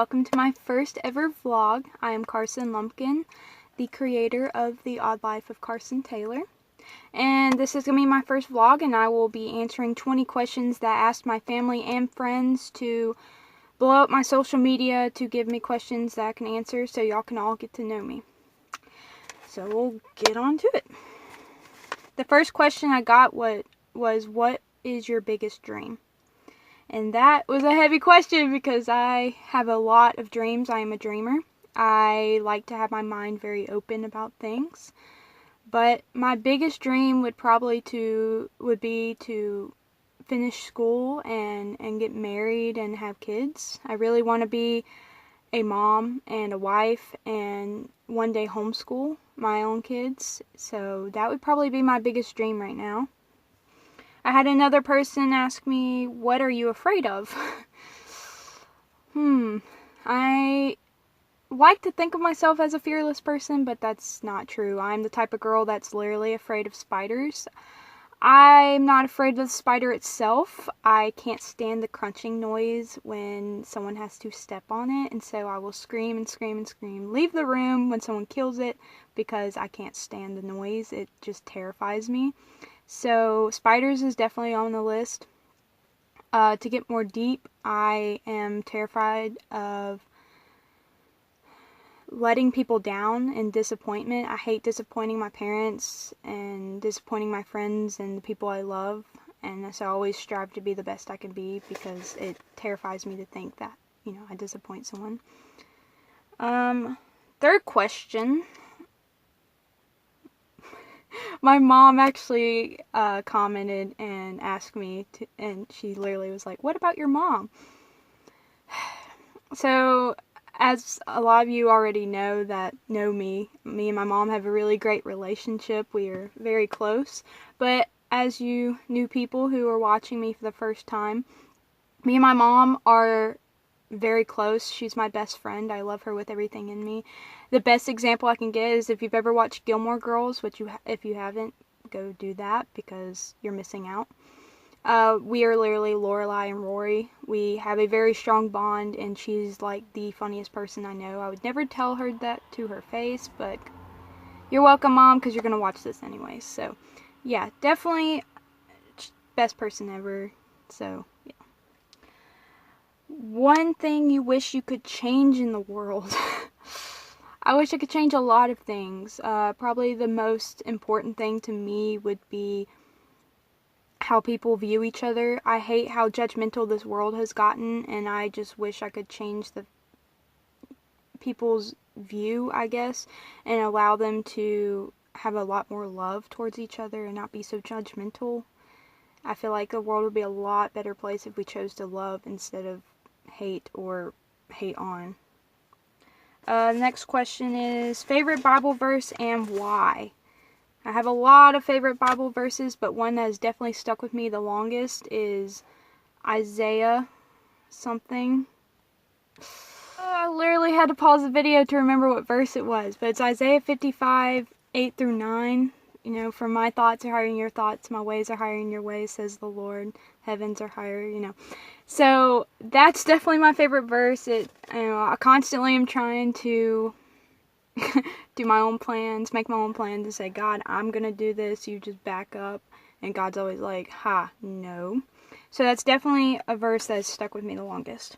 welcome to my first ever vlog. I am Carson Lumpkin, the creator of The Odd Life of Carson Taylor. And this is going to be my first vlog, and I will be answering 20 questions that I asked my family and friends to blow up my social media to give me questions that I can answer so y'all can all get to know me. So we'll get on to it. The first question I got was, what is your biggest dream? And that was a heavy question because I have a lot of dreams. I am a dreamer. I like to have my mind very open about things. But my biggest dream would be to finish school and get married and have kids. I really want to be a mom and a wife and one day homeschool my own kids. So that would probably be my biggest dream right now. I had another person ask me, what are you afraid of? I like to think of myself as a fearless person, but that's not true. I'm the type of girl that's literally afraid of spiders. I'm not afraid of the spider itself. I can't stand the crunching noise when someone has to step on it, and so I will scream and scream and scream. Leave the room when someone kills it because I can't stand the noise. It just terrifies me. So spiders is definitely on the list. To get more deep, I am terrified of letting people down and disappointment. I hate disappointing my parents and disappointing my friends and the people I love, and so I always strive to be the best I can be because it terrifies me to think that, I disappoint someone. Third question. My mom actually commented and asked me, and she literally was like, what about your mom? So, as a lot of you already know me and my mom have a really great relationship. We are very close. But as you new people who are watching me for the first time, me and my mom are very close. She's my best friend. I love her with everything in me. The best example I can get is if you've ever watched Gilmore Girls, which if you haven't, go do that because you're missing out. We are literally Lorelai and Rory. We have a very strong bond, and she's like the funniest person I know. I would never tell her that to her face, but you're welcome, Mom, because you're going to watch this anyway. So, yeah, definitely best person ever. So, yeah. One thing you wish you could change in the world. I wish I could change a lot of things. Probably the most important thing to me would be how people view each other. I hate how judgmental this world has gotten, and I just wish I could change the people's view, I guess, and allow them to have a lot more love towards each other and not be so judgmental. I feel like the world would be a lot better place if we chose to love instead of hate or hate on. Next question is favorite Bible verse and why? I have a lot of favorite Bible verses, but one that has definitely stuck with me the longest is Isaiah something. I literally had to pause the video to remember what verse it was, but it's Isaiah 55, 8 through 9. For my thoughts are higher than your thoughts, my ways are higher than your ways, says the Lord. Heavens are higher, So that's definitely my favorite verse. I constantly am trying to do my own plans, make my own plans, and say, God, I'm going to do this, you just back up. And God's always like, no. So that's definitely a verse that has stuck with me the longest.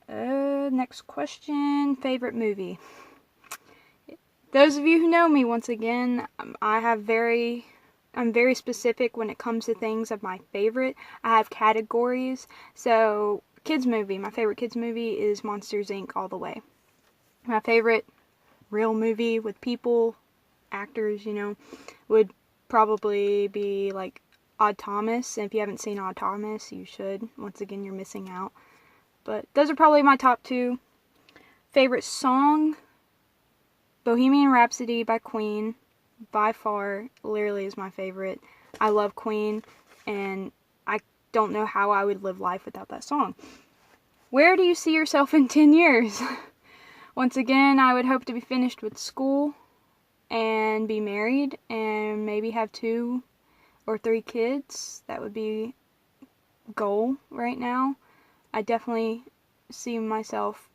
Next question, favorite movie. Those of you who know me, once again, I'm very specific when it comes to things of my favorite. I have categories. So, kids movie. My favorite kids movie is Monsters, Inc. all the way. My favorite real movie with people, actors, would probably be like Odd Thomas. And if you haven't seen Odd Thomas, you should. Once again, you're missing out. But those are probably my top two. Favorite song? Bohemian Rhapsody by Queen, by far, literally is my favorite. I love Queen, and I don't know how I would live life without that song. Where do you see yourself in 10 years? Once again, I would hope to be finished with school and be married and maybe have 2 or 3 kids. That would be goal right now. I definitely see myself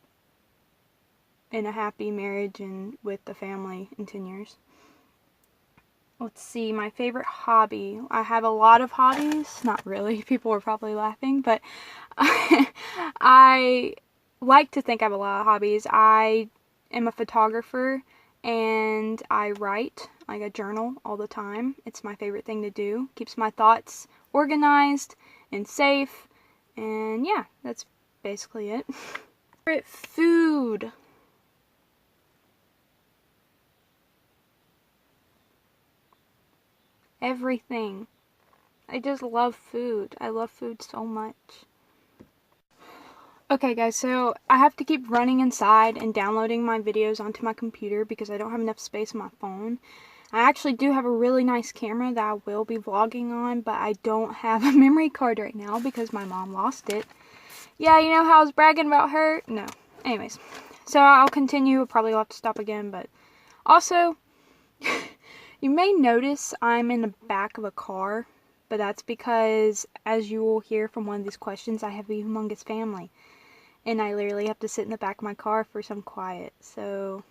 in a happy marriage and with the family in 10 years. Let's see, my favorite hobby. I have a lot of hobbies. Not really. People are probably laughing, but I like to think I have a lot of hobbies. I am a photographer and I write, like a journal, all the time. It's my favorite thing to do. Keeps my thoughts organized and safe. And yeah, that's basically it. Favorite food. Everything. I just love food. I love food so much. Okay guys, so I have to keep running inside and downloading my videos onto my computer because I don't have enough space on my phone. I actually do have a really nice camera that I will be vlogging on, but I don't have a memory card right now because my mom lost it. Yeah, you know how I was bragging about her? No. Anyways, so I'll continue. I'll probably have to stop again, but also, you may notice I'm in the back of a car, but that's because, as you will hear from one of these questions, I have a humongous family. And I literally have to sit in the back of my car for some quiet. So,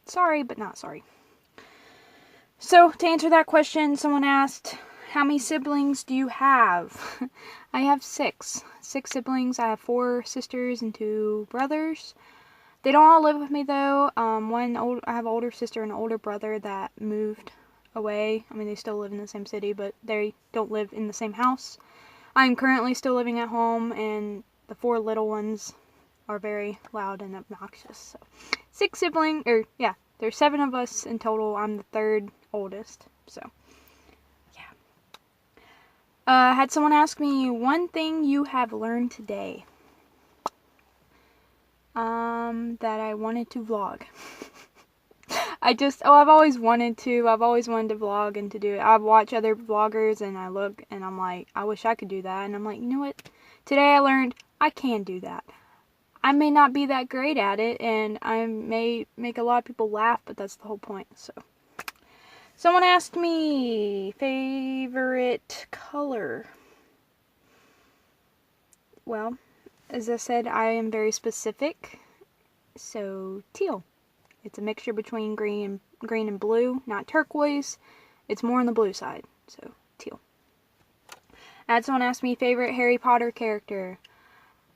sorry, but not sorry. So, to answer that question, someone asked, how many siblings do you have? I have 6. 6 siblings. I have 4 sisters and 2 brothers. They don't all live with me, though. I have an older sister and an older brother that moved away. I mean, they still live in the same city, but they don't live in the same house. I'm currently still living at home, and the 4 little ones are very loud and obnoxious. So, 6 siblings, there's 7 of us in total. I'm the 3rd oldest. So, yeah. Had someone ask me, one thing you have learned today. That I wanted to vlog. I've always wanted to. I've always wanted to vlog and to do it. I watch other vloggers and I look and I'm like, I wish I could do that. And I'm like, you know what? Today I learned I can do that. I may not be that great at it and I may make a lot of people laugh, but that's the whole point. So, someone asked me, favorite color. Well, as I said, I am very specific. So, teal. It's a mixture between green and blue, not turquoise. It's more on the blue side, so teal. I had someone ask me favorite Harry Potter character.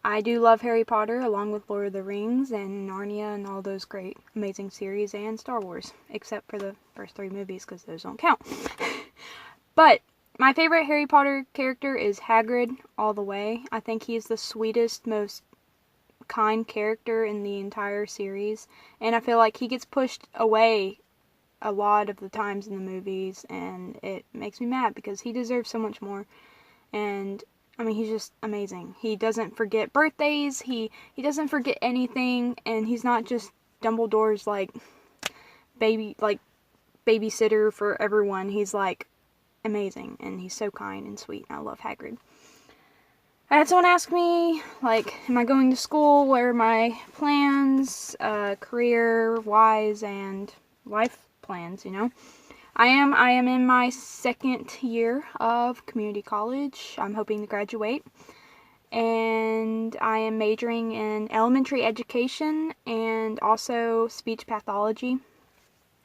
I do love Harry Potter, along with Lord of the Rings and Narnia and all those great, amazing series, and Star Wars, except for the first 3 movies, because those don't count. But my favorite Harry Potter character is Hagrid, all the way. I think he's the sweetest, most kind character in the entire series, and I feel like he gets pushed away a lot of the times in the movies, and it makes me mad because he deserves so much more. And I mean, he's just amazing. He doesn't forget birthdays, he doesn't forget anything, and he's not just Dumbledore's babysitter for everyone. He's like amazing, and he's so kind and sweet, and I love Hagrid. I had someone ask me, am I going to school? What are my plans, career-wise, and life plans, you know? I am in my 2nd year of community college. I'm hoping to graduate. And I am majoring in elementary education and also speech pathology.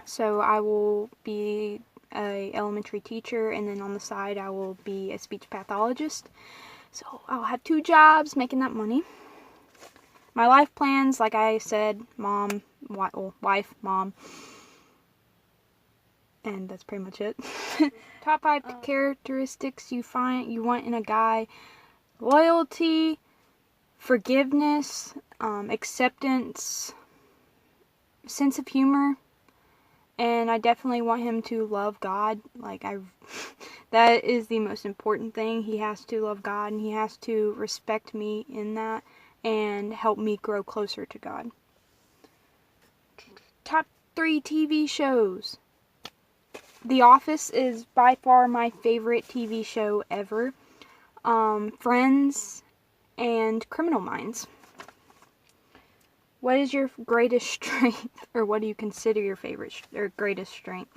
So I will be an elementary teacher, and then on the side I will be a speech pathologist. So I'll have 2 jobs making that money. My life plans, like I said, wife, mom. And that's pretty much it. Top 5 characteristics you want in a guy. Loyalty, forgiveness, acceptance, sense of humor. And I definitely want him to love God. That is the most important thing. He has to love God, and he has to respect me in that and help me grow closer to God. Top 3 TV shows. The Office is by far my favorite TV show ever. Friends and Criminal Minds. What is your greatest strength, or what do you consider your favorite or greatest strength?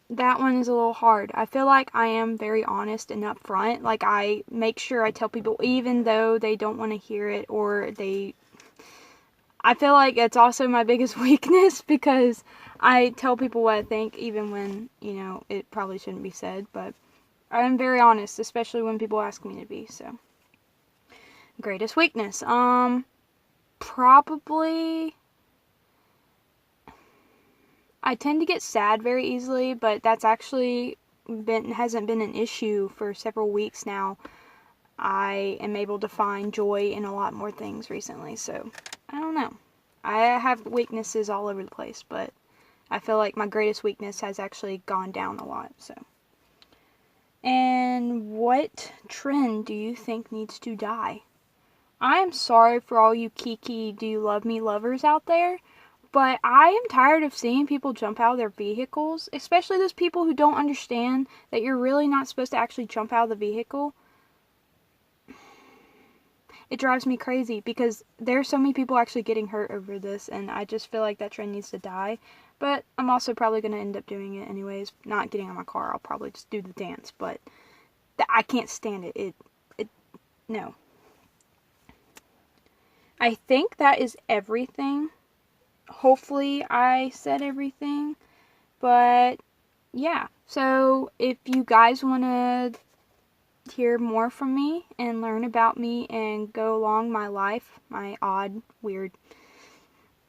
that one is a little hard. I feel like I am very honest and upfront. Like, I make sure I tell people even though they don't want to hear it, or I feel like it's also my biggest weakness, because I tell people what I think even when, it probably shouldn't be said, but I'm very honest, especially when people ask me to be, so. Greatest weakness. Probably, I tend to get sad very easily, but that's actually hasn't been an issue for several weeks now. I am able to find joy in a lot more things recently, so I don't know. I have weaknesses all over the place, but I feel like my greatest weakness has actually gone down a lot, so. And what trend do you think needs to die? I am sorry for all you Kiki Do You Love Me lovers out there, but I am tired of seeing people jump out of their vehicles, especially those people who don't understand that you're really not supposed to actually jump out of the vehicle. It drives me crazy because there are so many people actually getting hurt over this, and I just feel like that trend needs to die. But I'm also probably going to end up doing it anyways. Not getting in my car, I'll probably just do the dance, but I can't stand it. No. I think that is everything. Hopefully I said everything, but yeah. So if you guys want to hear more from me and learn about me and go along my life, my odd, weird,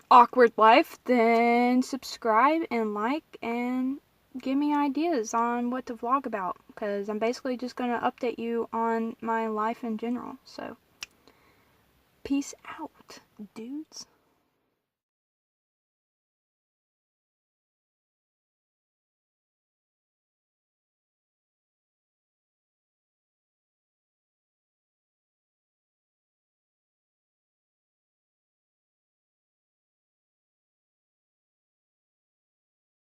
awkward life, then subscribe and like and give me ideas on what to vlog about, because I'm basically just going to update you on my life in general. So peace out, dudes.